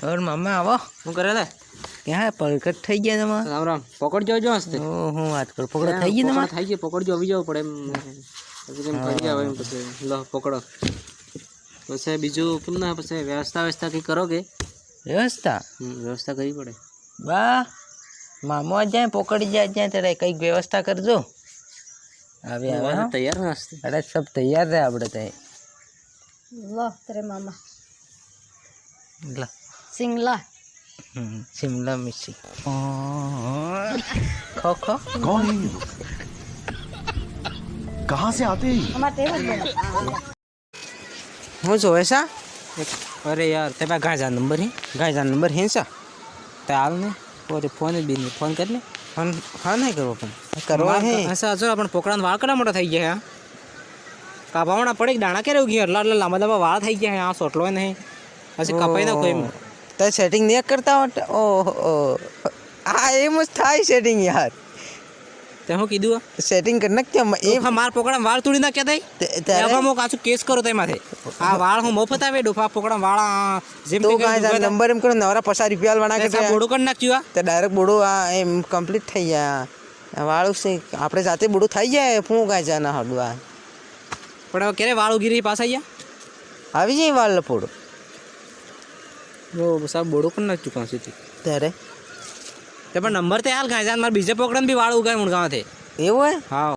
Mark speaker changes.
Speaker 1: और मामा आवो
Speaker 2: શું કરે લે
Speaker 1: ક્યાં પડકટ થઈ ગયા તમારે
Speaker 2: રામ રામ પકડજો જો હસ્તે
Speaker 1: હું વાત કરું પકડો થઈ ગઈ તમારે
Speaker 2: થઈ ગઈ પકડજો આવી જાવ પડે એમ પછી એમ થઈ ગયા એમ પછી લો પકડો પછી બીજું કેમ ના પછી વ્યવસ્થા કઈ કરો કે
Speaker 1: વ્યવસ્થા
Speaker 2: વ્યવસ્થા કરવી પડે
Speaker 1: બા મામો જાય પકડી જાય ત્યાં ત્યારે કંઈક વ્યવસ્થા કરજો આવે આવે હો.
Speaker 2: તૈયાર ના હસ્તે
Speaker 1: અરે સબ તૈયાર રહે આપણે ત્યાં
Speaker 3: लो तेरे मामा
Speaker 1: ला
Speaker 3: सिंगला
Speaker 1: शिमला मिर्ची खो खो
Speaker 4: कौन है ये लोग? कहाँ से आते हैं ये?
Speaker 3: हमारे टेबल पे
Speaker 1: હું જોવે છે
Speaker 2: અરે યાર તે પાસે ગાય નંબર હે
Speaker 1: ગાયજા નંબર હે છે
Speaker 2: તે હાલ ને પોતે ફોન જ બી ફોન કરી લે
Speaker 1: ફોન હા નહીં કરવો પણ કરવા હે
Speaker 2: અચ્છા જો આપણે પોકડાના વાળ કેટલા મોટા થઈ ગયા કાપાવણા પડે દાણા ક્યારે ઉગી એટલા એટલા લાંબા લાંબા વાળ થઈ ગયા આ સોટલો નહીં પછી કપાઈ નાખો એમ
Speaker 1: તો સેટિંગ નહીં કરતા હોત ઓહો આ એમ જ થાય સેટિંગ યાર
Speaker 2: તે હું કીધું
Speaker 1: સેટિંગ કરી નાખ એ
Speaker 2: માર પોકડા વાળ તોડી નાખ્યા તઈ
Speaker 1: ત્યારે
Speaker 2: હું કાચું કેસ કરો તેમાંથી આ વાળ હું મફત આવે ડોફા પોકડા વાળ જેમ
Speaker 1: તો ગાયજા નંબર એમ કરો નવરા 50 રૂપિયા વાળા કે
Speaker 2: બોડું કરી નાખ્યું
Speaker 1: તો ડાયરેક્ટ બોડું આ એમ કમ્પ્લીટ થઈ જાય વાળું છે આપણે જાતે બોડું થઈ જાય હું ગાયજા ના હડું આ
Speaker 2: પણ હવે ક્યારે વાળ ઉગી રહી પાછા ગયા
Speaker 1: આવી જાય વાળ લપોડો
Speaker 2: જો સાહેબ બોડું પણ નાખ્યું કાંસીથી
Speaker 1: ત્યારે
Speaker 2: તે પણ નંબર તે હાલ ગાય મારે બીજે પોકડાને બી વાળ ઉગાય મુણગામાંથી
Speaker 1: એવું હે
Speaker 2: હા